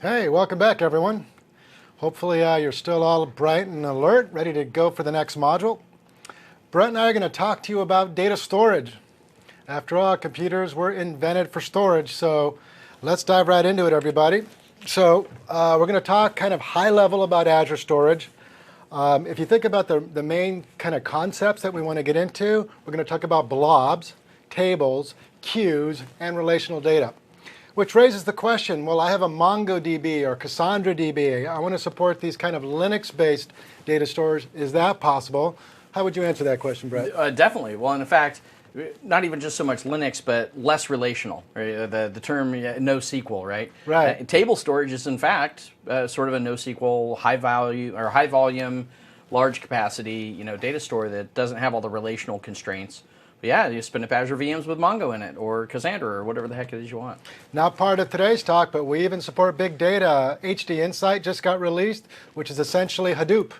Hey, welcome back, everyone. Hopefully you're still all bright and alert, ready to go for the next module. Brett and I are going to talk to you about data storage. After all, computers were invented for storage, so let's dive right into it, everybody. So we're going to talk kind of high level about Azure storage. If you think about the main kind of concepts that we want to get into, we're going to talk about blobs, tables, queues, and relational data. Which raises the question, well, I have a MongoDB or Cassandra DB. I want to support these kind of Linux-based data stores. Is that possible? How would you answer that question, Brett? Definitely. Well, in fact, not even just so much Linux, but less relational. Right? The term NoSQL, right? Right. Table storage is, in fact, sort of a NoSQL high value or high volume, large capacity, data store that doesn't have all the relational constraints. But yeah, you spin up Azure VMs with Mongo in it, or Cassandra, or whatever the heck it is you want. Not part of today's talk, but we even support big data. HD Insight just got released, which is essentially Hadoop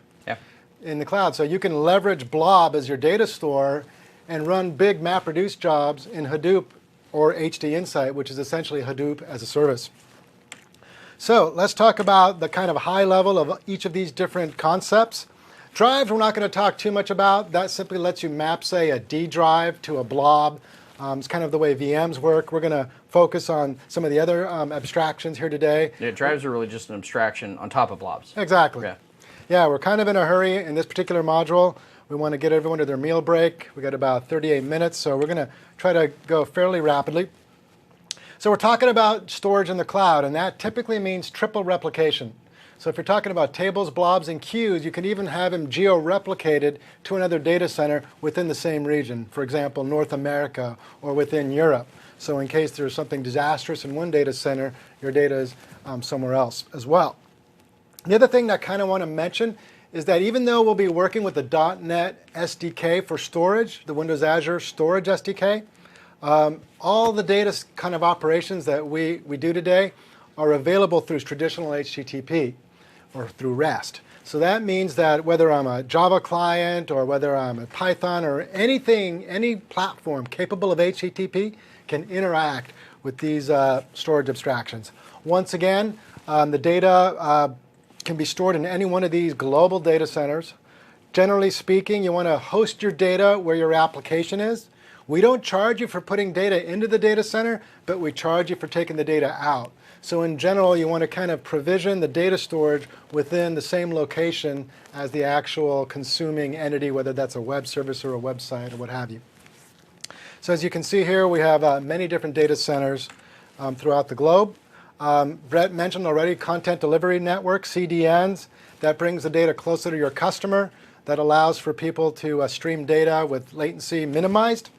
in the cloud. So you can leverage blob as your data store and run big MapReduce jobs in Hadoop or HD Insight, which is essentially Hadoop as a service. So let's talk about the kind of high level of each of these different concepts. Drives, we're not going to talk too much about. That simply lets you map, say, a D drive to a blob. It's kind of the way VMs work. We're going to focus on some of the other abstractions here today. Yeah, drives are really just an abstraction on top of blobs. Exactly. Yeah, we're kind of in a hurry in this particular module. We want to get everyone to their meal break. We got about 38 minutes, so we're going to try to go fairly rapidly. So we're talking about storage in the cloud, and that typically means triple replication. So if you're talking about tables, blobs, and queues, you can even have them geo-replicated to another data center within the same region. For example, North America or within Europe. So in case there's something disastrous in one data center, your data is somewhere else as well. The other thing that I kind of want to mention is that even though we'll be working with the .NET SDK for storage, the Windows Azure Storage SDK, all the data kind of operations that we do today are available through traditional HTTP. Or through REST. So that means that whether I'm a Java client or whether I'm a Python or anything, any platform capable of HTTP can interact with these storage abstractions. Once again, the data can be stored in any one of these global data centers. Generally speaking, you want to host your data where your application is. We don't charge you for putting data into the data center, but we charge you for taking the data out. So in general, you want to kind of provision the data storage within the same location as the actual consuming entity, whether that's a web service or a website or what have you. So as you can see here, we have many different data centers throughout the globe. Brett mentioned already content delivery network, CDNs. That brings the data closer to your customer. That allows for people to stream data with latency minimized.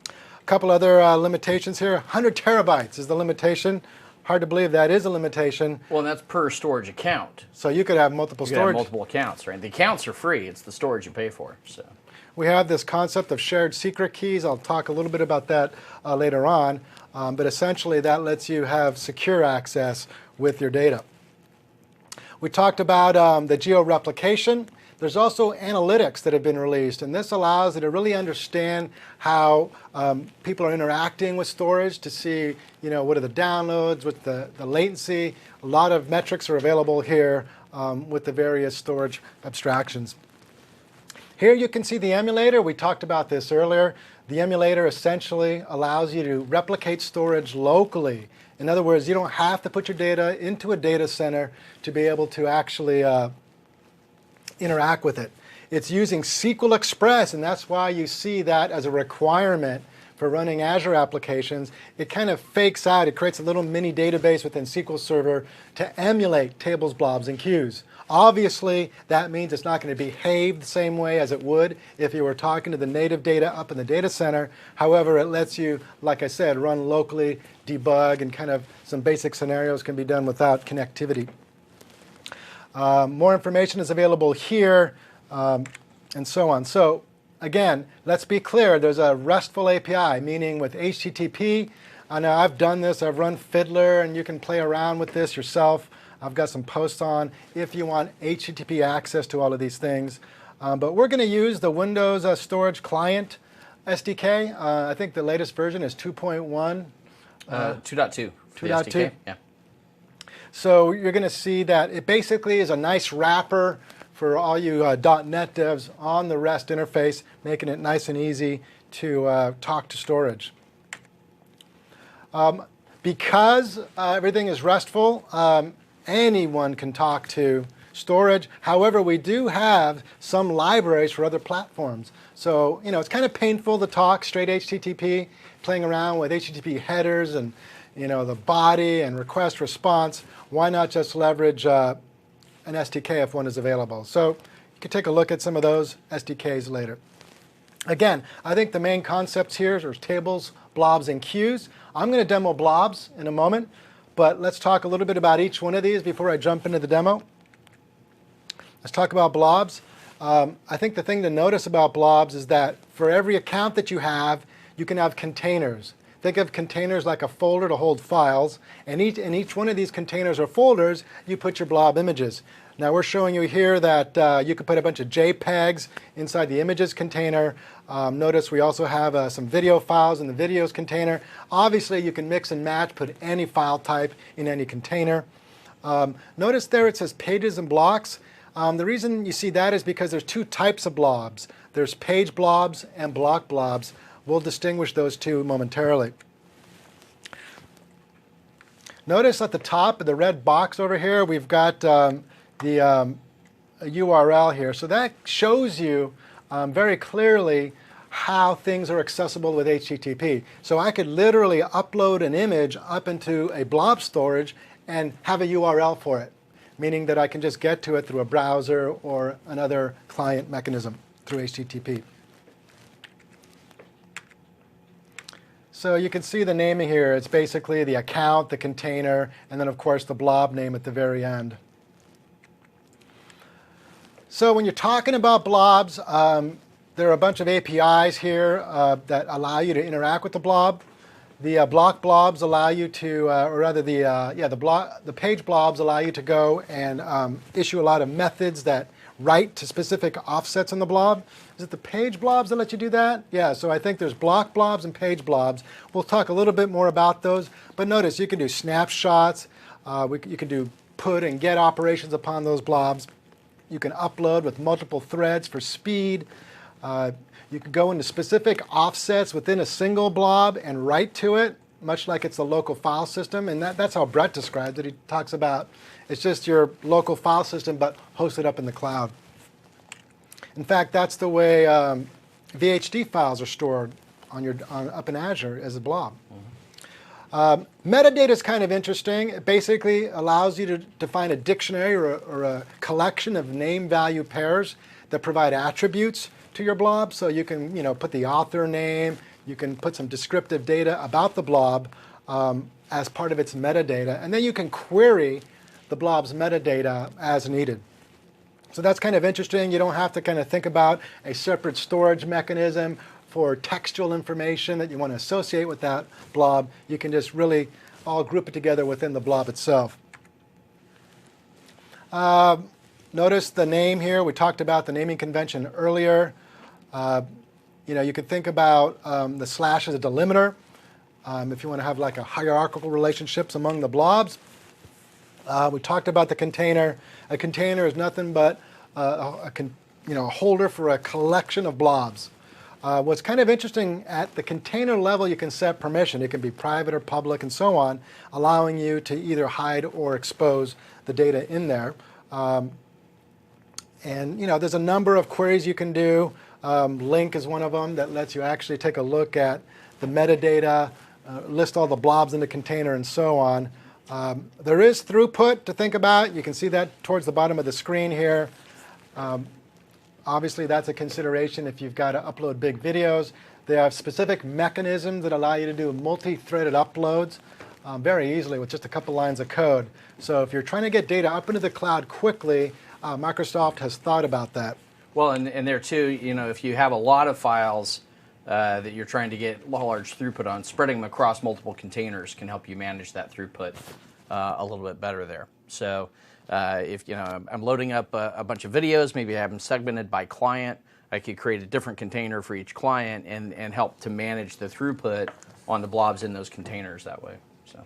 A couple other limitations here. 100 terabytes is the limitation. Hard to believe that is a limitation. Well, and that's per storage account. So you could have multiple storage. You could have multiple accounts, right? The accounts are free. It's the storage you pay for. So we have this concept of shared secret keys. I'll talk a little bit about that later on. But essentially, that lets you have secure access with your data. We talked about the geo-replication. There's also analytics that have been released, and this allows you to really understand how people are interacting with storage to see, what are the downloads, with the latency. A lot of metrics are available here with the various storage abstractions. Here you can see the emulator. We talked about this earlier. The emulator essentially allows you to replicate storage locally. In other words, you don't have to put your data into a data center to be able to actually interact with it. It's using SQL Express, and that's why you see that as a requirement for running Azure applications. It kind of fakes out. It creates a little mini database within SQL Server to emulate tables, blobs, and queues. Obviously, that means it's not going to behave the same way as it would if you were talking to the native data up in the data center. However, it lets you, like I said, run locally, debug, and kind of some basic scenarios can be done without connectivity. More information is available here, and so on. So again, let's be clear. There's a RESTful API, meaning with HTTP. I know I've done this. I've run Fiddler, and you can play around with this yourself. I've got some posts on if you want HTTP access to all of these things. But we're going to use the Windows Storage Client SDK. I think the latest version is 2.1. 2.2. 2.2? Yeah. So you're going to see that it basically is a nice wrapper for all you .NET devs on the REST interface, making it nice and easy to talk to storage. Because everything is RESTful, anyone can talk to storage. However, we do have some libraries for other platforms. So, it's kind of painful to talk straight HTTP, playing around with HTTP headers and, the body and request response. Why not just leverage an SDK if one is available? So you can take a look at some of those SDKs later. Again, I think the main concepts here are tables, blobs, and queues. I'm going to demo blobs in a moment, but let's talk a little bit about each one of these before I jump into the demo. Let's talk about blobs. I think the thing to notice about blobs is that for every account that you can have containers. Think of containers like a folder to hold files, and in each one of these containers or folders, you put your blob images. Now we're showing you here that you could put a bunch of JPEGs inside the images container. Notice we also have some video files in the videos container. Obviously, you can mix and match, put any file type in any container. Notice there it says pages and blocks. The reason you see that is because there's two types of blobs. There's page blobs and block blobs. We'll distinguish those two momentarily. Notice at the top of the red box over here, we've got the URL here. So that shows you very clearly how things are accessible with HTTP. So I could literally upload an image up into a blob storage and have a URL for it, meaning that I can just get to it through a browser or another client mechanism through HTTP. So you can see the naming here. It's basically the account, the container, and then of course the blob name at the very end. So when you're talking about blobs, there are a bunch of APIs here that allow you to interact with the blob. The block blobs allow you to, or rather the page blobs allow you to go and issue a lot of methods that write to specific offsets on the blob. Is it the page blobs that let you do that? Yeah, so I think there's block blobs and page blobs. We'll talk a little bit more about those. But notice you can do snapshots. You can do put and get operations upon those blobs. You can upload with multiple threads for speed. You can go into specific offsets within a single blob and write to it, much like it's a local file system. And that's how Brett describes it. He talks about it's just your local file system, but hosted up in the cloud. In fact, that's the way VHD files are stored up in Azure as a blob. Metadata is kind of interesting. It basically allows you to define a dictionary or a collection of name-value pairs that provide attributes to your blob. So you can put the author name, you can put some descriptive data about the blob as part of its metadata, and then you can query the blob's metadata as needed. So that's kind of interesting. You don't have to kind of think about a separate storage mechanism for textual information that you want to associate with that blob. You can just really all group it together within the blob itself. Notice the name here. We talked about the naming convention earlier. You could think about the slash as a delimiter if you want to have like a hierarchical relationships among the blobs. We talked about the container. A container is nothing but a holder for a collection of blobs. What's kind of interesting, at the container level, you can set permission. It can be private or public and so on, allowing you to either hide or expose the data in there. There's a number of queries you can do. Link is one of them that lets you actually take a look at the metadata, list all the blobs in the container and so on. There is throughput to think about. You can see that towards the bottom of the screen here. Obviously, that's a consideration if you've got to upload big videos. They have specific mechanisms that allow you to do multi-threaded uploads very easily with just a couple lines of code. So if you're trying to get data up into the cloud quickly, Microsoft has thought about that. Well, and there too, if you have a lot of files that you're trying to get large throughput on, spreading them across multiple containers can help you manage that throughput a little bit better there. So if I'm loading up a bunch of videos, maybe I have them segmented by client, I could create a different container for each client and help to manage the throughput on the blobs in those containers that way. So.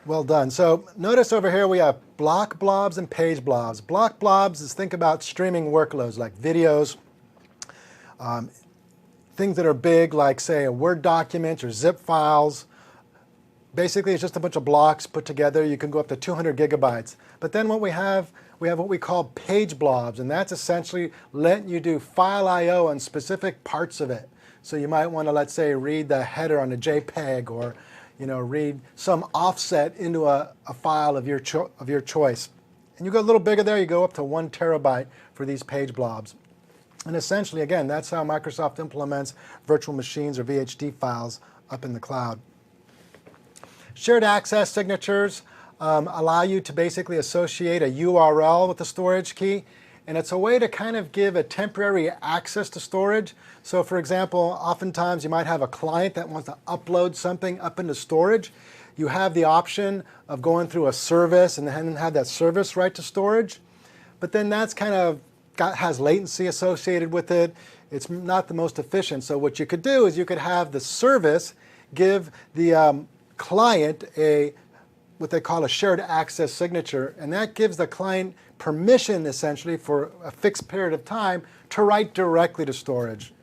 Well done. So notice over here we have block blobs and page blobs. Block blobs is, think about streaming workloads like videos, things that are big like, say, a Word document or zip files. Basically, it's just a bunch of blocks put together. You can go up to 200 gigabytes. But then what we have what we call page blobs, and that's essentially letting you do file I/O on specific parts of it. So you might want to, let's say, read the header on a JPEG, or read some offset into a file of your choice. And you go a little bigger there, you go up to 1 terabyte for these page blobs. And essentially, again, that's how Microsoft implements virtual machines or VHD files up in the cloud. Shared access signatures allow you to basically associate a URL with the storage key. And it's a way to kind of give a temporary access to storage. So for example, oftentimes you might have a client that wants to upload something up into storage. You have the option of going through a service and then have that service right to storage. But then that's kind of has latency associated with it. It's not the most efficient. So what you could do is you could have the service give the client what they call a shared access signature, and that gives the client permission essentially for a fixed period of time to write directly to storage.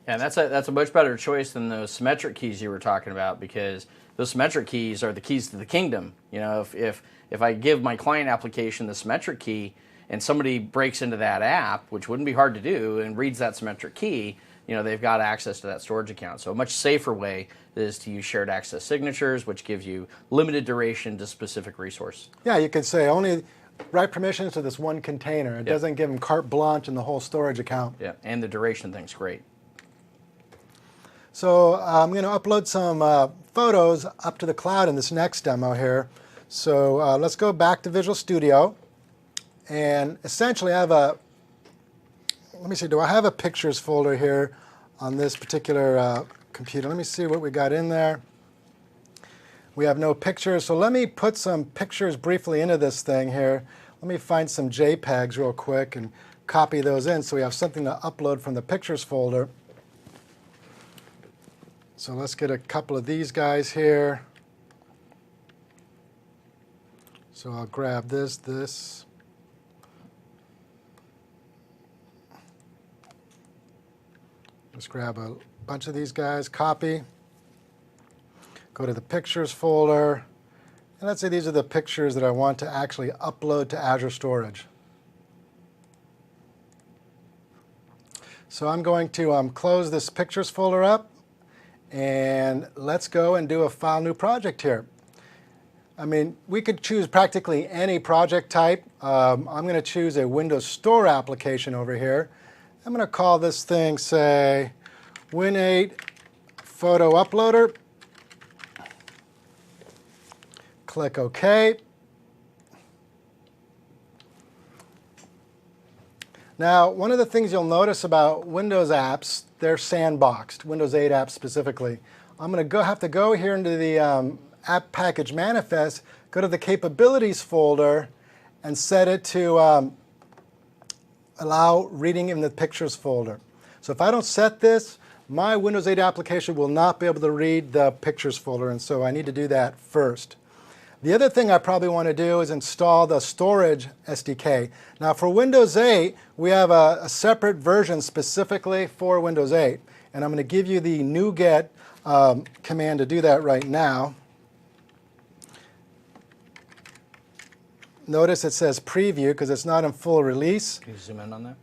And that's a much better choice than those symmetric keys you were talking about, because those symmetric keys are the keys to the kingdom. If I give my client application the symmetric key and somebody breaks into that app, which wouldn't be hard to do, and reads that symmetric key, they've got access to that storage account. So a much safer way is to use shared access signatures, which gives you limited duration to specific resource. Yeah, you could say only write permissions to this one container. It doesn't give them carte blanche in the whole storage account. Yeah, and the duration thing's great. So I'm going to upload some photos up to the cloud in this next demo here. So let's go back to Visual Studio. And essentially I have let me see, do I have a pictures folder here on this particular computer? Let me see what we got in there. We have no pictures, so let me put some pictures briefly into this thing here. Let me find some JPEGs real quick and copy those in so we have something to upload from the pictures folder. So let's get a couple of these guys here. So I'll grab this. Just grab a bunch of these guys, copy, go to the pictures folder, and let's say these are the pictures that I want to actually upload to Azure Storage. So I'm going to close this pictures folder up, and let's go and do a file new project here. I mean, we could choose practically any project type. I'm going to choose a Windows Store application over here. I'm going to call this thing, say, Win8 Photo Uploader. Click OK. Now, one of the things you'll notice about Windows apps, they're sandboxed, Windows 8 apps specifically. I'm going to have to go here into the App Package Manifest, go to the Capabilities folder, and set it to allow reading in the Pictures folder. So if I don't set this, my Windows 8 application will not be able to read the Pictures folder, and so I need to do that first. The other thing I probably want to do is install the Storage SDK. Now for Windows 8, we have a separate version specifically for Windows 8, and I'm going to give you the NuGet command to do that right now. Notice it says preview because it's not in full release. Can you zoom in on that?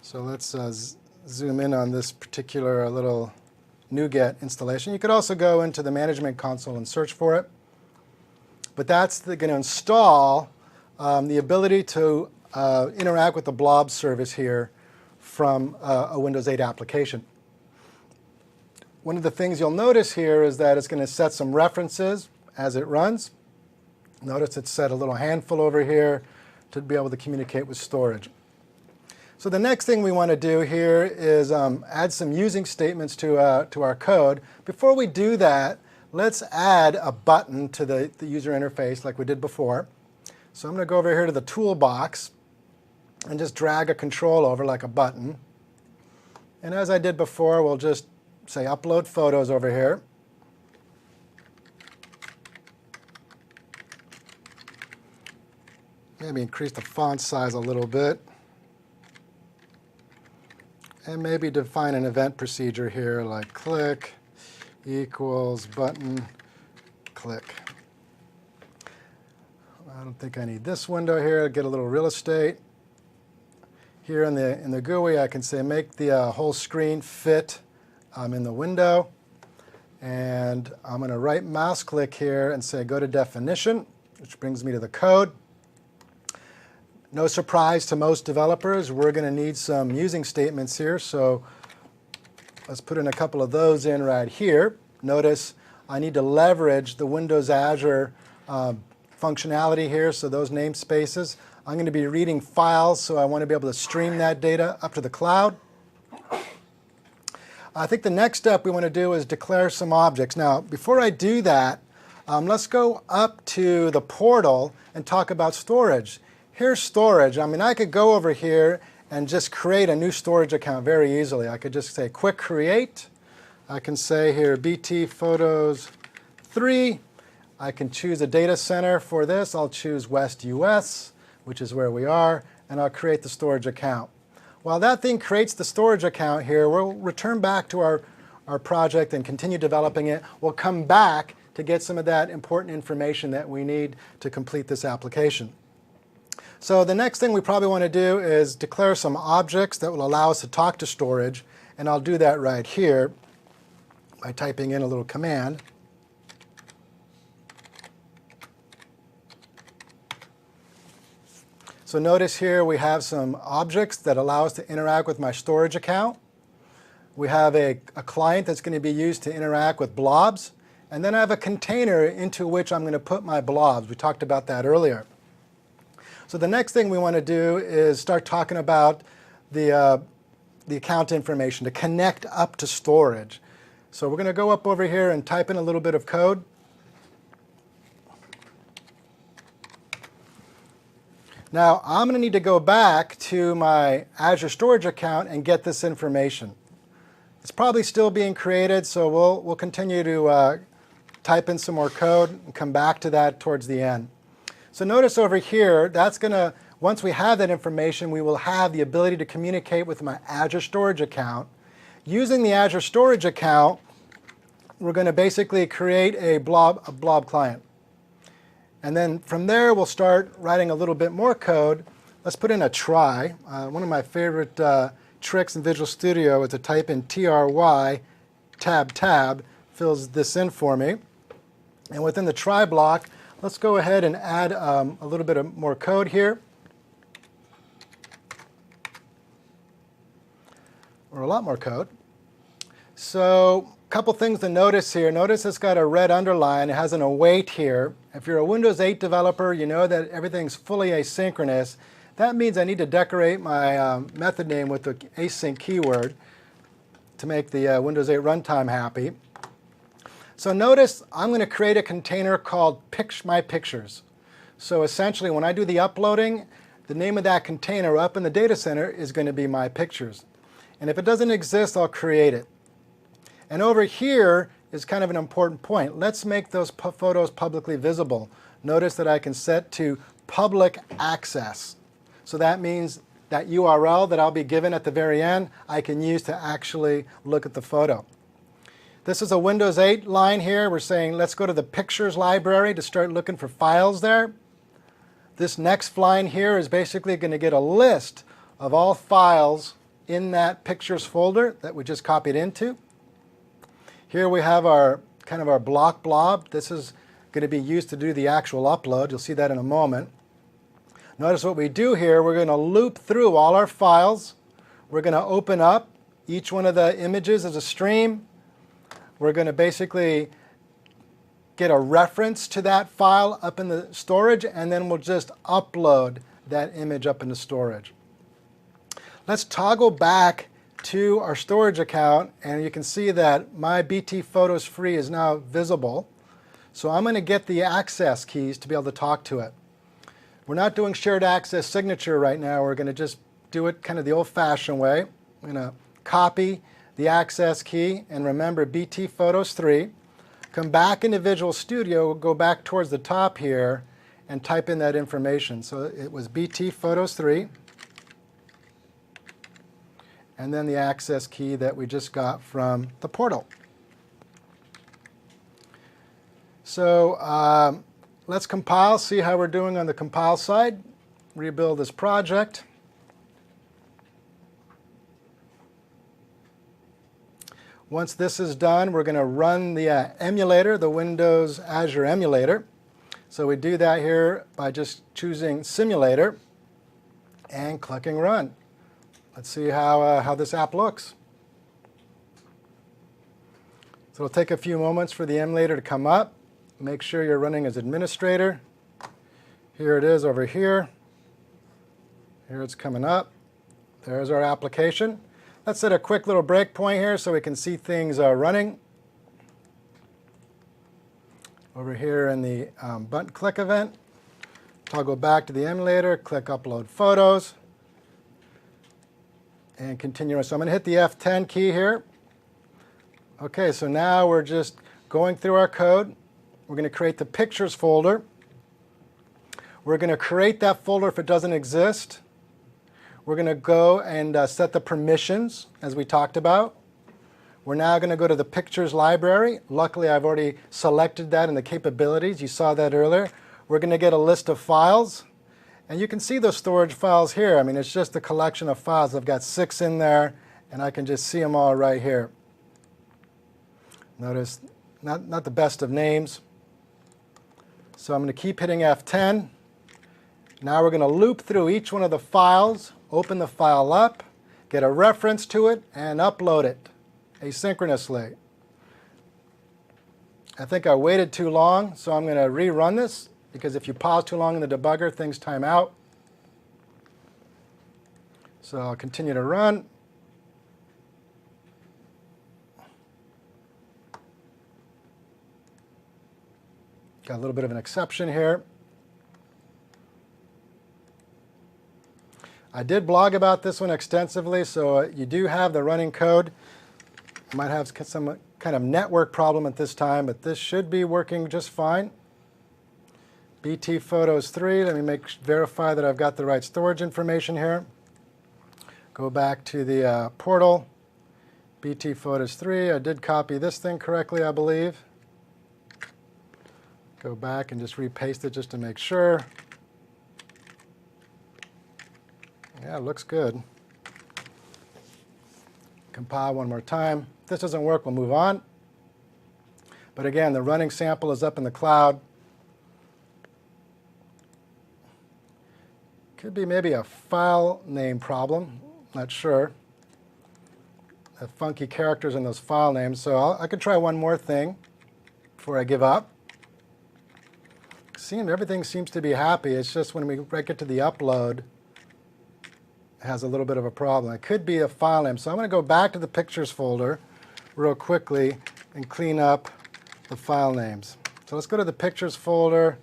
So let's zoom in on this particular little NuGet installation. You could also go into the Management Console and search for it. But that's going to install the ability to interact with the blob service here from a Windows 8 application. One of the things you'll notice here is that it's going to set some references as it runs. Notice it's set a little handful over here to be able to communicate with storage. So the next thing we want to do here is add some using statements to our code. Before we do that, let's add a button to the user interface like we did before. So I'm going to go over here to the toolbox and just drag a control over like a button. And as I did before, we'll just say upload photos over here. maybe increase the font size a little bit. And maybe define an event procedure here, like click equals button click. I don't think I need this window here. I'll get a little real estate. Here in the GUI, I can say make the whole screen fit in the window. And I'm going to right mouse click here and say go to definition, which brings me to the code. No surprise to most developers, we're going to need some using statements here. So let's put in a couple of those in right here. Notice I need to leverage the Windows Azure functionality here, so those namespaces. I'm going to be reading files, so I want to be able to stream that data up to the cloud. I think the next step we want to do is declare some objects. Now, before I do that, let's go up to the portal and talk about storage. Here's storage. I mean, I could go over here and just create a new storage account very easily. I could just say quick create. I can say here BT Photos 3. I can choose a data center for this. I'll choose West US, which is where we are, and I'll create the storage account. While that thing creates the storage account here, we'll return back to our project and continue developing it. We'll come back to get some of that important information that we need to complete this application. So the next thing we probably want to do is declare some objects that will allow us to talk to storage, and I'll do that right here by typing in a little command. So notice here we have some objects that allow us to interact with my storage account. We have a client that's going to be used to interact with blobs. And then I have a container into which I'm going to put my blobs. We talked about that earlier. So the next thing we want to do is start talking about the account information to connect up to storage. So we're going to go up over here and type in a little bit of code. Now, I'm going to need to go back to my Azure storage account and get this information. It's probably still being created, so we'll continue to type in some more code and come back to that towards the end. So notice over here, that's going to, once we have that information, we will have the ability to communicate with my Azure storage account. Using the Azure storage account, we're going to basically create a blob client. And then from there, we'll start writing a little bit more code. Let's put in a try. One of my favorite tricks in Visual Studio is to type in try tab, fills this in for me. And within the try block, let's go ahead and add a little bit of more code here. Or a lot more code. So a couple things to notice here. Notice it's got a red underline. It has an await here. If you're a Windows 8 developer, you know that everything's fully asynchronous. That means I need to decorate my method name with the async keyword to make the Windows 8 runtime happy. So notice I'm going to create a container called My Pictures. So essentially, when I do the uploading, the name of that container up in the data center is going to be My Pictures. And if it doesn't exist, I'll create it. And over here is kind of an important point. Let's make those photos publicly visible. Notice that I can set to public access. So that means that URL that I'll be given at the very end, I can use to actually look at the photo. This is a Windows 8 line here. We're saying let's go to the Pictures library to start looking for files there. This next line here is basically going to get a list of all files in that Pictures folder that we just copied into. Here we have our kind of our blob. This is going to be used to do the actual upload. You'll see that in a moment. Notice what we do here, we're going to loop through all our files. We're going to open up each one of the images as a stream. We're going to basically get a reference to that file up in the storage, and then we'll just upload that image up into storage. Let's toggle back to our storage account, and you can see that my BT Photos Free is now visible. So I'm going to get the access keys to be able to talk to it. We're not doing shared access signature right now. We're going to just do it kind of the old-fashioned way. I'm going to copy the access key, and remember BT Photos 3. Come back into Visual Studio, go back towards the top here, and type in that information. So it was BT Photos 3, and then the access key that we just got from the portal. So let's compile, see how we're doing on the compile side. Rebuild this project. Once this is done, we're going to run the emulator, the Windows Azure emulator. So we do that here by just choosing Simulator and clicking Run. Let's see how this app looks. So it'll take a few moments for the emulator to come up. Make sure you're running as administrator. Here it is over here. Here it's coming up. There's our application. Let's set a quick little breakpoint here so we can see things running. Over here in the button click event, toggle back to the emulator, click Upload Photos, and continue. So I'm going to hit the F10 key here. Okay, so now we're just going through our code. We're going to create the Pictures folder. We're going to create that folder if it doesn't exist. We're going to go and set the permissions, as we talked about. We're now going to go to the Pictures library. Luckily, I've already selected that in the capabilities. You saw that earlier. We're going to get a list of files. And you can see those storage files here. I mean, it's just a collection of files. I've got 6 in there, and I can just see them all right here. Notice, not the best of names. So I'm going to keep hitting F10. Now we're going to loop through each one of the files, open the file up, get a reference to it, and upload it asynchronously. I think I waited too long, so I'm going to rerun this, because if you pause too long in the debugger, things time out. So I'll continue to run. Got a little bit of an exception here. I did blog about this one extensively, so you do have the running code. You might have some kind of network problem at this time, but this should be working just fine. BT Photos 3, let me verify that I've got the right storage information here. Go back to the portal. BT Photos 3, I did copy this thing correctly, I believe. Go back and just repaste it just to make sure. Yeah, it looks good. Compile one more time. If this doesn't work, we'll move on. But again, the running sample is up in the cloud. Could be maybe a file name problem. Not sure. The funky characters in those file names. So I could try one more thing before I give up. Everything seems to be happy. It's just when we get to the upload, it has a little bit of a problem. It could be a file name. So I'm going to go back to the Pictures folder real quickly and clean up the file names. So let's go to the Pictures folder.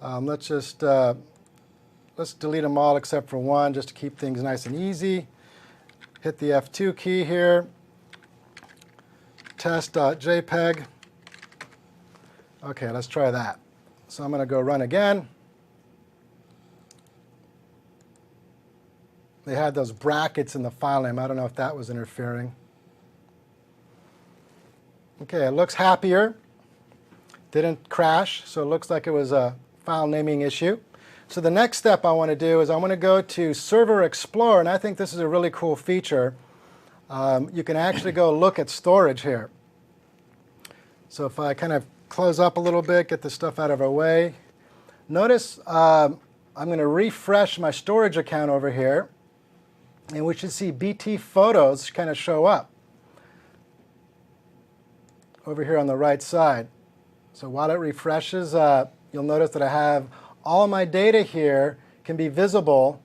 Let's delete them all except for one, just to keep things nice and easy. Hit the F2 key here. Test.jpg. Okay, let's try that. So I'm going to go run again. They had those brackets in the file name. I don't know if that was interfering. Okay, it looks happier. Didn't crash, so it looks like it was a file naming issue. So the next step I want to do is I want to go to Server Explorer, and I think this is a really cool feature. You can actually go look at storage here. So if I kind of close up a little bit, get the stuff out of our way. Notice I'm going to refresh my storage account over here, and we should see BT Photos kind of show up over here on the right side. So while it refreshes, you'll notice that I have all my data here can be visible.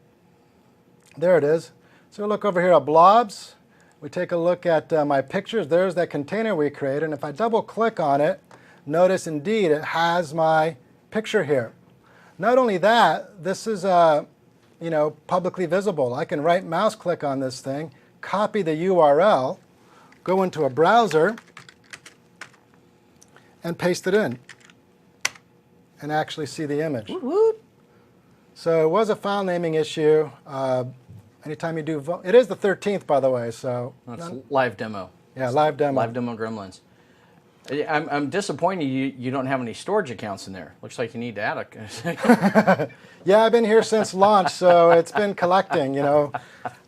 There it is. So look over here at blobs. We take a look at my pictures. There's that container we created. And if I double click on it, notice indeed it has my picture here. Not only that, this is publicly visible. I can right mouse click on this thing, copy the URL, go into a browser, and paste it in. and actually see the image. Woot woot. So it was a file naming issue. Anytime you do, it is the 13th, by the way. So That's live demo. yeah, live demo. Live demo Gremlins. I'm disappointed you don't have any storage accounts in there. Looks like you need to add a. Yeah, I've been here since launch, so it's been collecting.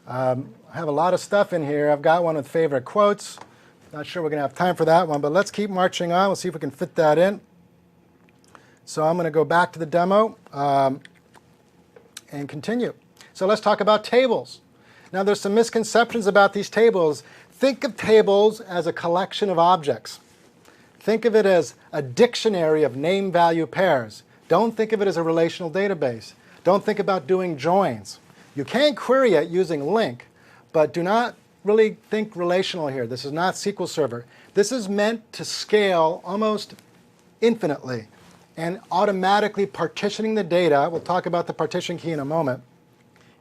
I have a lot of stuff in here. I've got one with favorite quotes. Not sure we're going to have time for that one, but let's keep marching on. We'll see if we can fit that in. So I'm going to go back to the demo and continue. So let's talk about tables. Now there's some misconceptions about these tables. Think of tables as a collection of objects. Think of it as a dictionary of name-value pairs. Don't think of it as a relational database. Don't think about doing joins. You can query it using link, but do not really think relational here. This is not SQL Server. This is meant to scale almost infinitely and automatically partitioning the data. We'll talk about the partition key in a moment.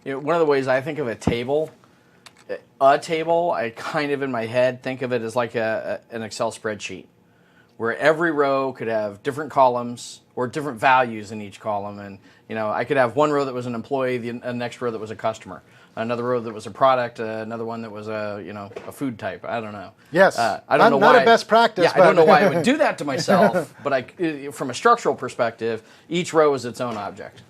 One of the ways I think of a table, I kind of in my head think of it as like an Excel spreadsheet, where every row could have different columns or different values in each column. And I could have one row that was an employee, the next row that was a customer, another row that was a product, another one that was a food type. I don't know. Yes, I don't know not why. a best practice. Yeah, but I don't know why I would do that to myself. But from a structural perspective, each row is its own object.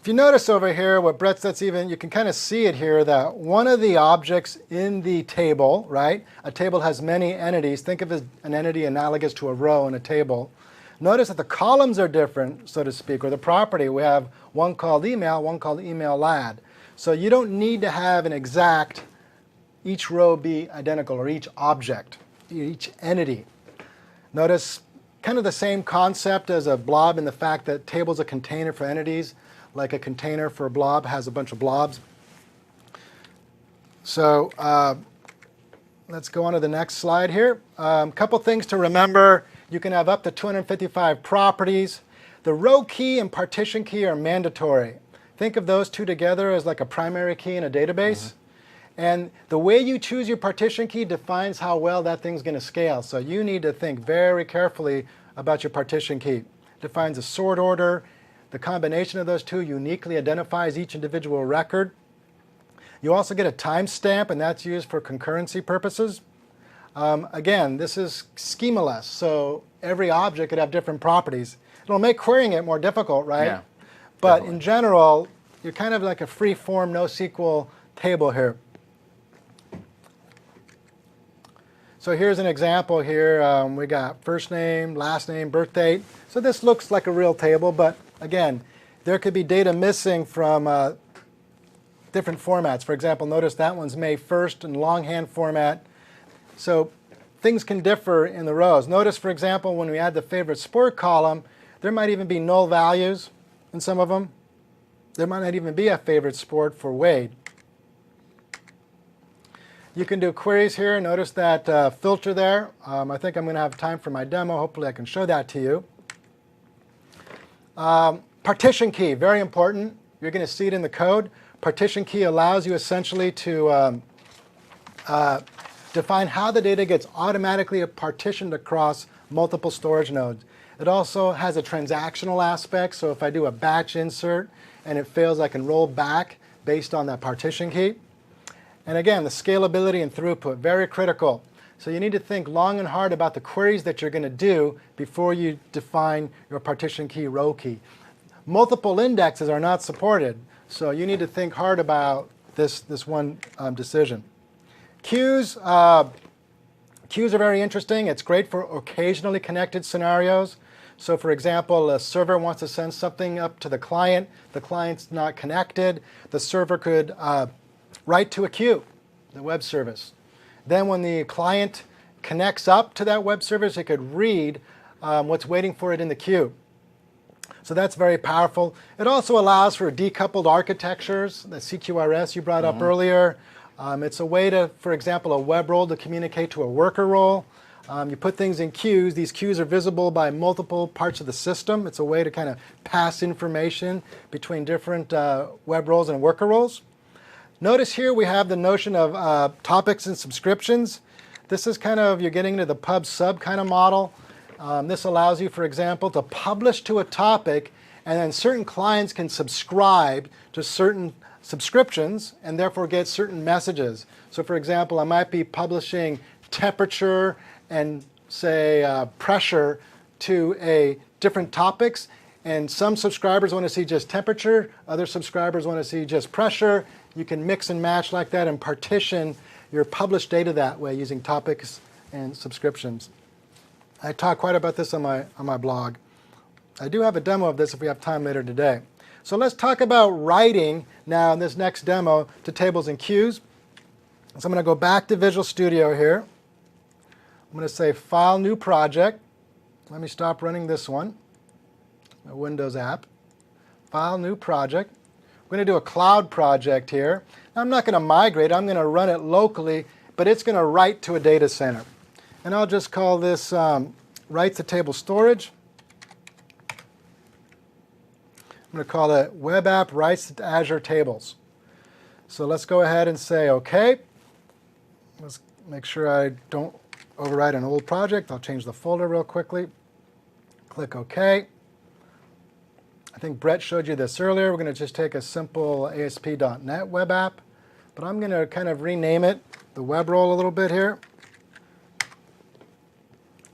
If you notice over here, what Brett says, you can kind of see it here, that one of the objects in the table, right? A table has many entities. Think of it as an entity analogous to a row in a table. Notice that the columns are different, so to speak, or the property. We have one called email, one called email lad. So you don't need to have an exact, each row be identical, or each object, each entity. Notice kind of the same concept as a blob in the fact that table's a container for entities. Like a container for a blob has a bunch of blobs. So let's go on to the next slide here. A couple things to remember. You can have up to 255 properties. The row key and partition key are mandatory. Think of those two together as like a primary key in a database. And the way you choose your partition key defines how well that thing's going to scale. So you need to think very carefully about your partition key. It defines a sort order. The combination of those two uniquely identifies each individual record. You also get a timestamp, and that's used for concurrency purposes. Again, this is schemaless, so every object could have different properties. It'll make querying it more difficult, right? Yeah, but definitely. in general, you're kind of like a free-form NoSQL table here. So here's an example here. We got first name, last name, birth date. So this looks like a real table, but again, there could be data missing from different formats. For example, notice that one's May 1st in longhand format. So things can differ in the rows. Notice, for example, when we add the favorite sport column, there might even be null values in some of them. There might not even be a favorite sport for Wade. You can do queries here. Notice that filter there. I think I'm going to have time for my demo. Hopefully I can show that to you. Partition key, very important. You're going to see it in the code. Partition key allows you essentially to define how the data gets automatically partitioned across multiple storage nodes. It also has a transactional aspect, so if I do a batch insert and it fails, I can roll back based on that partition key. And again, the scalability and throughput, very critical. So you need to think long and hard about the queries that you're going to do before you define your partition key row key. Multiple indexes are not supported, so you need to think hard about this one decision. Queues are very interesting. It's great for occasionally connected scenarios. So for example, a server wants to send something up to the client's not connected. The server could write to a queue, the web service. Then when the client connects up to that web service, it could read what's waiting for it in the queue. So that's very powerful. It also allows for decoupled architectures, the CQRS you brought up earlier. It's a way to, for example, a web role to communicate to a worker role. You put things in queues. These queues are visible by multiple parts of the system. It's a way to kind of pass information between different web roles and worker roles. Notice here we have the notion of topics and subscriptions. This is kind of, you're getting into the pub-sub kind of model. This allows you, for example, to publish to a topic, and then certain clients can subscribe to certain subscriptions and therefore get certain messages. So for example, I might be publishing temperature and say pressure to a different topics, and some subscribers want to see just temperature, other subscribers want to see just pressure. You can mix and match like that and partition your published data that way using topics and subscriptions. I talk quite about this on my blog. I do have a demo of this if we have time later today. So let's talk about writing now in this next demo to tables and queues. So I'm going to go back to Visual Studio here. I'm going to say File, New Project. Let me stop running this one, a Windows app. File, New Project. We're going to do a cloud project here. Now, I'm not going to migrate. I'm going to run it locally, but it's going to write to a data center. And I'll just call this Write to Table Storage. I'm going to call it Web App Writes to Azure Tables. So let's go ahead and say OK. Let's make sure I don't overwrite an old project. I'll change the folder real quickly. Click OK. I think Brett showed you this earlier. We're going to just take a simple ASP.NET web app, but I'm going to kind of rename it the web role a little bit here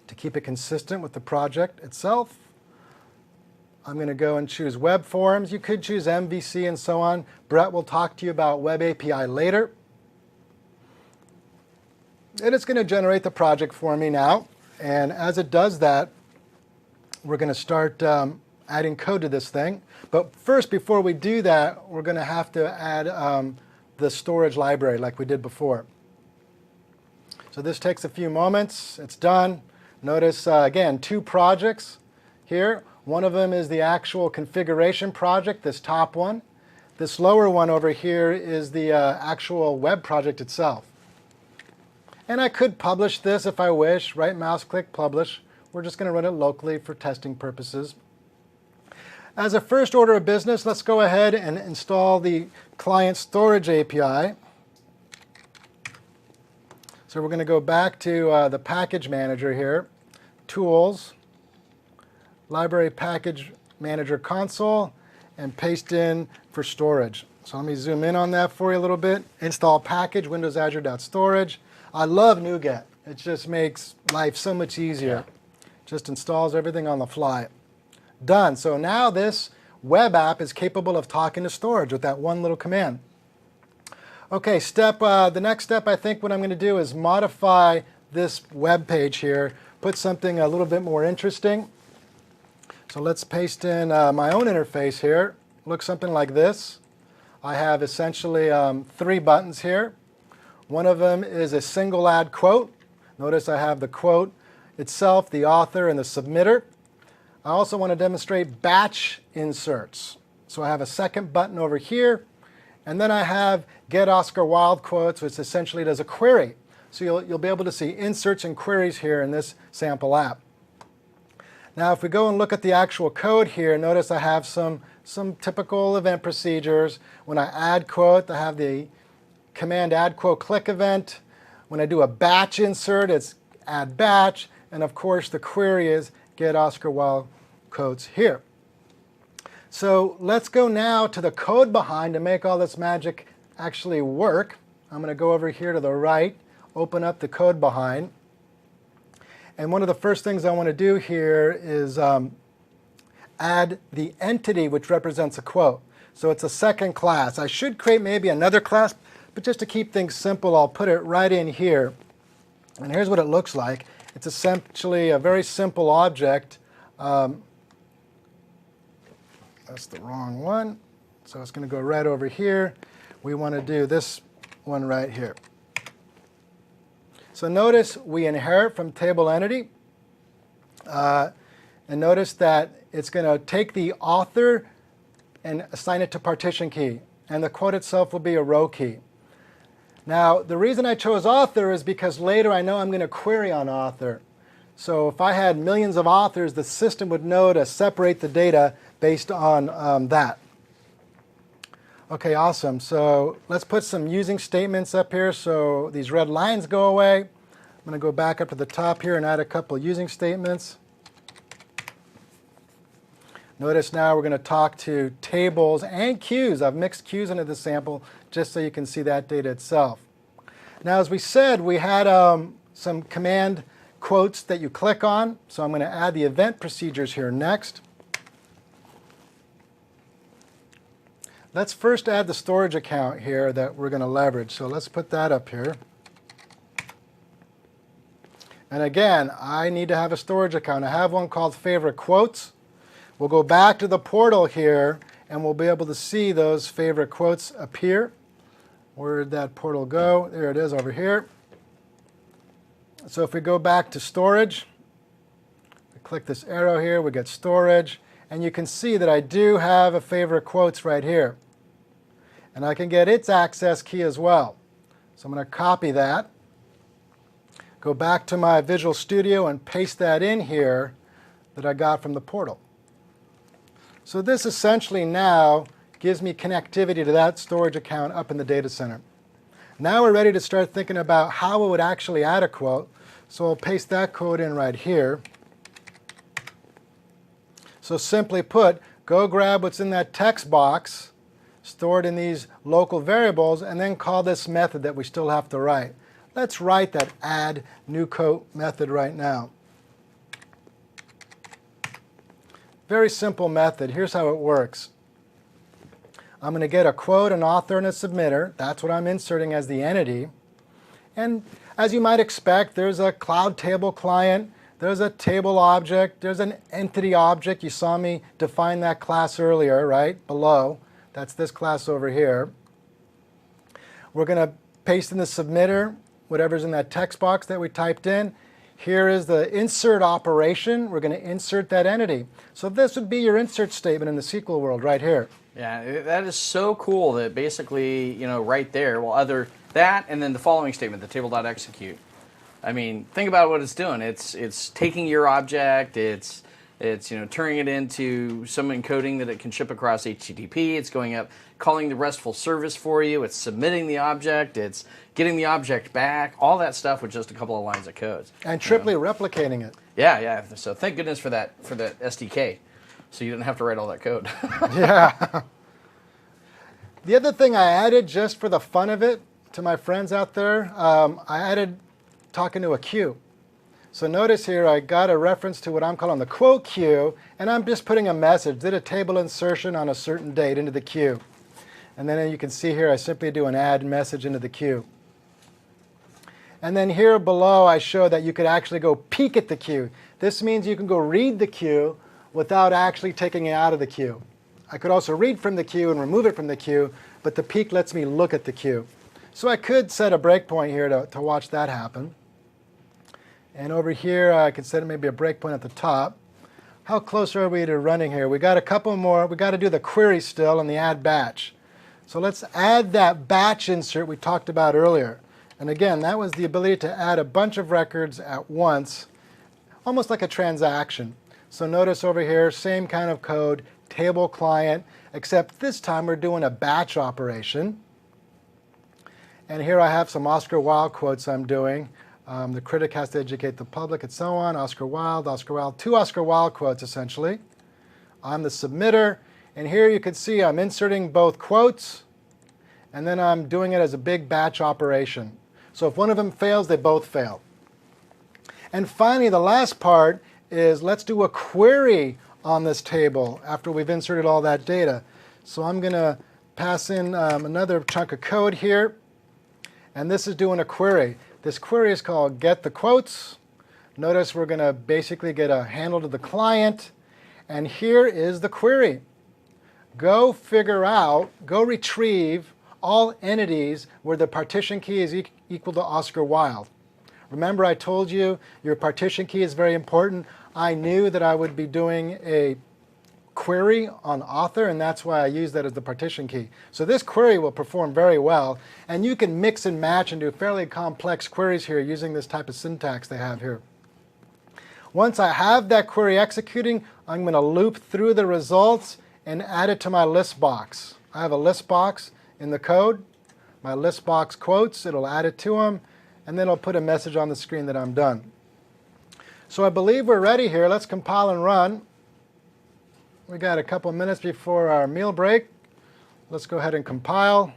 to keep it consistent with the project itself. I'm going to go and choose web forms. You could choose MVC and so on. Brett will talk to you about Web API later. And it's going to generate the project for me now. And as it does that, we're going to start adding code to this thing. But first, before we do that, we're going to have to add the storage library like we did before. So this takes a few moments. It's done. Notice, again, 2 projects here. One of them is the actual configuration project, this top one. This lower one over here is the actual web project itself. And I could publish this if I wish, right mouse click, publish. We're just going to run it locally for testing purposes. As a first order of business, let's go ahead and install the client storage API. So we're going to go back to the package manager here, Tools, Library Package Manager Console, and paste in for storage. So let me zoom in on that for you a little bit. Install package, Windows Azure.storage. I love NuGet. It just makes life so much easier. Just installs everything on the fly. Done. So now this web app is capable of talking to storage with that one little command. Okay, the next step, I think what I'm going to do is modify this web page here, put something a little bit more interesting. So let's paste in my own interface here. Looks something like this. I have essentially 3 buttons here. One of them is a single add quote. Notice I have the quote itself, the author, and the submitter. I also want to demonstrate batch inserts. So I have a second button over here. And then I have Get Oscar Wilde Quotes, which essentially does a query. So you'll be able to see inserts and queries here in this sample app. Now, if we go and look at the actual code here, notice I have some typical event procedures. When I add quote, I have the command add quote click event. When I do a batch insert, it's add batch. And of course, the query is Get Oscar Wilde Quotes here. So let's go now to the code behind to make all this magic actually work. I'm going to go over here to the right, open up the code behind. And one of the first things I want to do here is add the entity which represents a quote. So it's a second class. I should create maybe another class, but just to keep things simple, I'll put it right in here. And here's what it looks like. It's essentially a very simple object. That's the wrong one. So it's going to go right over here. We want to do this one right here. So notice we inherit from table entity. And notice that it's going to take the author and assign it to partition key. And the quote itself will be a row key. Now, the reason I chose author is because later I know I'm going to query on author. So if I had millions of authors, the system would know to separate the data based on that. Okay, awesome. So let's put some using statements up here so these red lines go away. I'm going to go back up to the top here and add a couple using statements. Notice now we're going to talk to tables and queues. I've mixed queues into the sample just so you can see that data itself. Now, as we said, we had some command quotes that you click on. So I'm going to add the event procedures here next. Let's first add the storage account here that we're going to leverage. So let's put that up here. And again, I need to have a storage account. I have one called favorite quotes. We'll go back to the portal here, and we'll be able to see those favorite quotes appear. Where did that portal go? There it is over here. So if we go back to storage, we click this arrow here, we get storage, and you can see that I do have a favorite quotes right here. And I can get its access key as well. So I'm going to copy that, go back to my Visual Studio and paste that in here that I got from the portal. So this essentially now gives me connectivity to that storage account up in the data center. Now we're ready to start thinking about how we would actually add a quote. So I'll paste that code in right here. So simply put, go grab what's in that text box, stored in these local variables, and then call this method that we still have to write. Let's write that add new quote method right now. Very simple method. Here's how it works. I'm going to get a quote, an author, and a submitter. That's what I'm inserting as the entity. And as you might expect, there's a cloud table client, there's a table object, there's an entity object. You saw me define that class earlier, right, below. That's this class over here. We're going to paste in the submitter, whatever's in that text box that we typed in. Here is the insert operation. We're going to insert that entity. So this would be your insert statement in the SQL world right here. Yeah, that is so cool that basically, right there, well, other that and then the following statement, the table.execute. I mean, think about what it's doing. It's taking your object, it's turning it into some encoding that it can ship across HTTP. It's going up, calling the RESTful service for you. It's submitting the object. It's getting the object back. All that stuff with just a couple of lines of code. And triply replicating it. Yeah. So thank goodness for that SDK. So you didn't have to write all that code. Yeah. The other thing I added just for the fun of it to my friends out there, I added talking to a queue. So notice here I got a reference to what I'm calling the quote queue, and I'm just putting a message, did a table insertion on a certain date into the queue. And then you can see here I simply do an add message into the queue. And then here below I show that you could actually go peek at the queue. This means you can go read the queue without actually taking it out of the queue. I could also read from the queue and remove it from the queue, but the peek lets me look at the queue. So I could set a breakpoint here to watch that happen. And over here, I could set maybe a breakpoint at the top. How close are we to running here? We got a couple more. We got to do the query still and the add batch. So let's add that batch insert we talked about earlier. And again, that was the ability to add a bunch of records at once, almost like a transaction. So notice over here, same kind of code, table client, except this time we're doing a batch operation. And here I have some Oscar Wilde quotes I'm doing. The critic has to educate the public and so on. Oscar Wilde, two Oscar Wilde quotes essentially. I'm the submitter, and here you can see I'm inserting both quotes, and then I'm doing it as a big batch operation. So if one of them fails, they both fail. And finally, the last part is let's do a query on this table after we've inserted all that data. So I'm going to pass in another chunk of code here, and this is doing a query. This query is called get the quotes. Notice we're going to basically get a handle to the client, and here is the query. Go retrieve all entities where the partition key is equal to Oscar Wilde. Remember I told you your partition key is very important. I knew that I would be doing a query on author, and that's why I use that as the partition key. So this query will perform very well, and you can mix and match and do fairly complex queries here using this type of syntax they have here. Once I have that query executing, I'm going to loop through the results and add it to my list box. I have a list box in the code, my list box quotes, it'll add it to them, and then it'll put a message on the screen that I'm done. So I believe we're ready here. Let's compile and run. We got a couple minutes before our meal break. Let's go ahead and compile.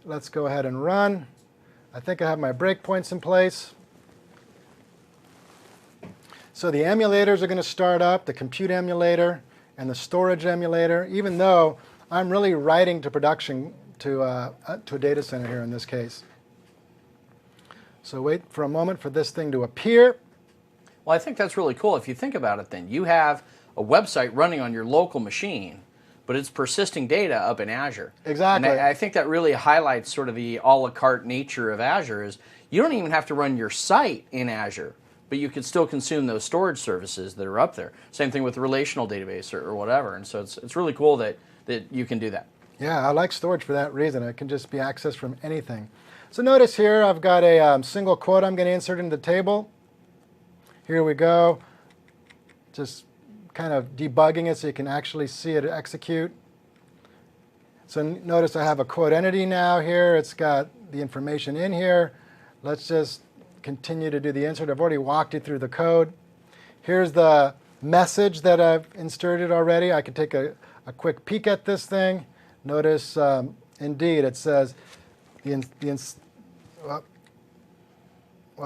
Let's go ahead and run. I think I have my breakpoints in place. So the emulators are going to start up, the compute emulator and the storage emulator, even though I'm really writing to production to a data center here in this case. So wait for a moment for this thing to appear. Well, I think that's really cool. If you think about it then, you have a website running on your local machine, but it's persisting data up in Azure. Exactly. And I think that really highlights sort of the a la carte nature of Azure is you don't even have to run your site in Azure, but you can still consume those storage services that are up there. Same thing with the relational database or whatever. And so it's really cool that you can do that. Yeah, I like storage for that reason. It can just be accessed from anything. So notice here I've got a single quote I'm going to insert into the table. Here we go. Just kind of debugging it so you can actually see it execute. So notice I have a quote entity now here. It's got the information in here. Let's just continue to do the insert. I've already walked you through the code. Here's the message that I've inserted already. I can take a quick peek at this thing. Notice, indeed, it says, well,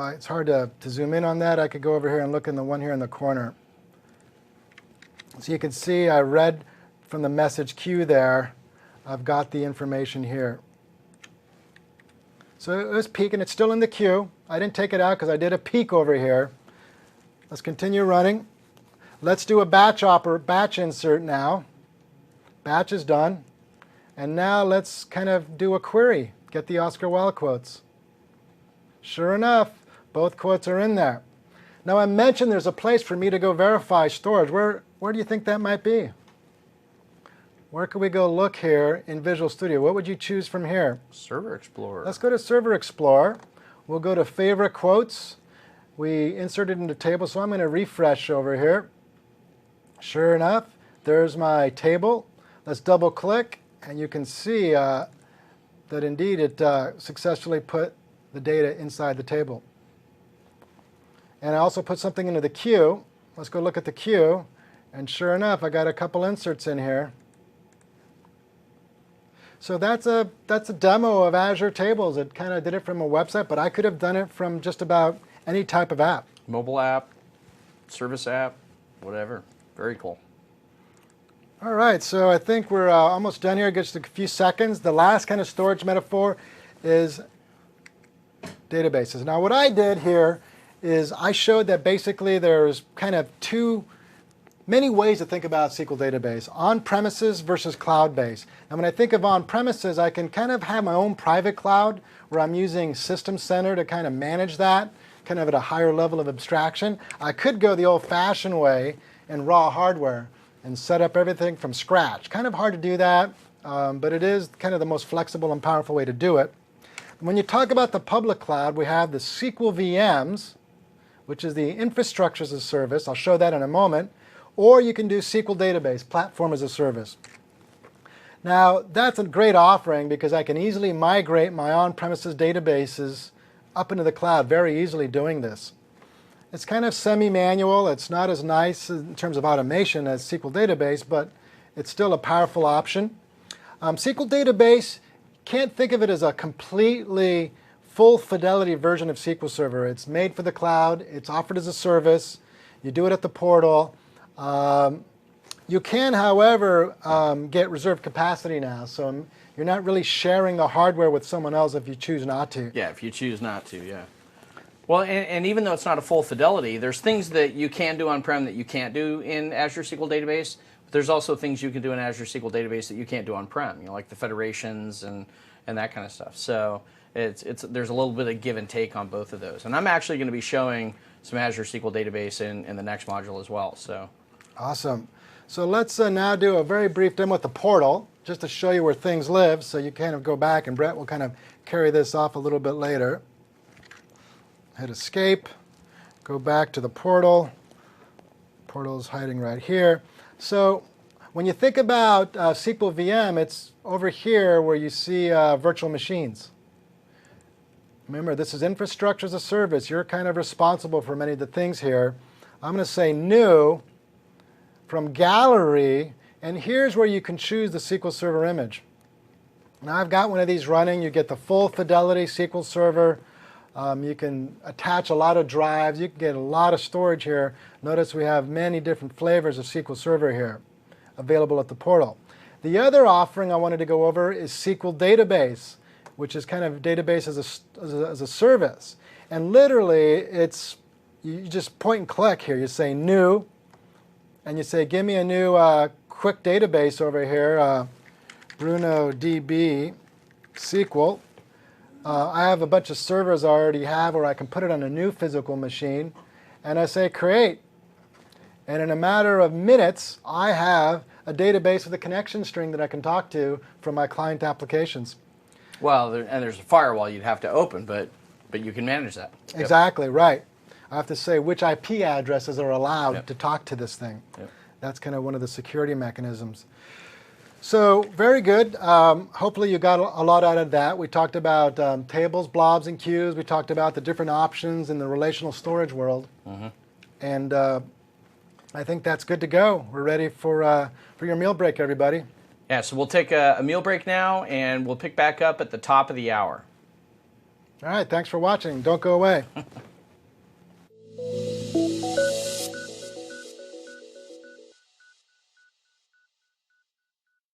it's hard to zoom in on that. I could go over here and look in the one here in the corner. So you can see I read from the message queue there. I've got the information here. So it was peeking. It's still in the queue. I didn't take it out because I did a peek over here. Let's continue running. Let's do a batch insert now. Batch is done. And now let's kind of do a query. Get the Oscar Wilde quotes. Sure enough, both quotes are in there. Now I mentioned there's a place for me to go verify storage. Where do you think that might be? Where could we go look here in Visual Studio? What would you choose from here? Server Explorer. Let's go to Server Explorer. We'll go to Favorite Quotes. We inserted into table, so I'm going to refresh over here. Sure enough, there's my table. Let's double click, and you can see that indeed it successfully put the data inside the table. And I also put something into the queue. Let's go look at the queue. And sure enough, I got a couple inserts in here. So that's a demo of Azure Tables. It kind of did it from a website, but I could have done it from just about any type of app. Mobile app, service app, whatever. Very cool. All right, so I think we're almost done here. Just a few seconds. The last kind of storage metaphor is databases. Now what I did here is I showed that basically there's kind of many ways to think about SQL database, on-premises versus cloud-based. And when I think of on-premises, I can kind of have my own private cloud where I'm using System Center to kind of manage that, kind of at a higher level of abstraction. I could go the old-fashioned way in raw hardware and set up everything from scratch. Kind of hard to do that, but it is kind of the most flexible and powerful way to do it. When you talk about the public cloud, we have the SQL VMs, which is the infrastructure as a service. I'll show that in a moment. Or you can do SQL database, platform as a service. Now, that's a great offering because I can easily migrate my on-premises databases up into the cloud, very easily doing this. It's kind of semi-manual. It's not as nice in terms of automation as SQL database, but it's still a powerful option. SQL database, can't think of it as a completely full fidelity version of SQL Server. It's made for the cloud. It's offered as a service. You do it at the portal. You can, however, get reserved capacity now, so you're not really sharing the hardware with someone else if you choose not to. Yeah, if you choose not to, yeah. Well, and even though it's not a full fidelity, there's things that you can do on-prem that you can't do in Azure SQL Database, but there's also things you can do in Azure SQL Database that you can't do on-prem, like the federations and that kind of stuff. So there's a little bit of give and take on both of those. And I'm actually going to be showing some Azure SQL Database in the next module as well. So. Awesome. So let's now do a very brief demo with the portal, just to show you where things live, so you kind of go back, and Brett will kind of carry this off a little bit later. Hit escape, go back to the portal. Portal's hiding right here. So when you think about SQL VM, it's over here where you see virtual machines. Remember, this is infrastructure as a service. You're kind of responsible for many of the things here. I'm going to say new. From gallery, And here's where you can choose the SQL Server image. Now I've got one of these running. You get the full fidelity SQL Server. You can attach a lot of drives. You can get a lot of storage here. Notice we have many different flavors of SQL Server here available at the portal. The other offering I wanted to go over is SQL Database, which is kind of database as a service. And literally, you just point and click here. You say new, and you say, give me a new quick database over here, Bruno DB SQL. I have a bunch of servers I already have, or I can put it on a new physical machine. And I say create. And in a matter of minutes, I have a database with a connection string that I can talk to from my client applications. Well, and there's a firewall you'd have to open, but you can manage that. Yep. Exactly, right. I have to say which IP addresses are allowed to talk to this thing. Yep. That's kind of one of the security mechanisms. So very good. Hopefully you got a lot out of that. We talked about tables, blobs, and queues. We talked about the different options in the relational storage world. Mm-hmm. And I think that's good to go. We're ready for your meal break, everybody. Yeah, so we'll take a meal break now, and we'll pick back up at the top of the hour. All right, thanks for watching. Don't go away.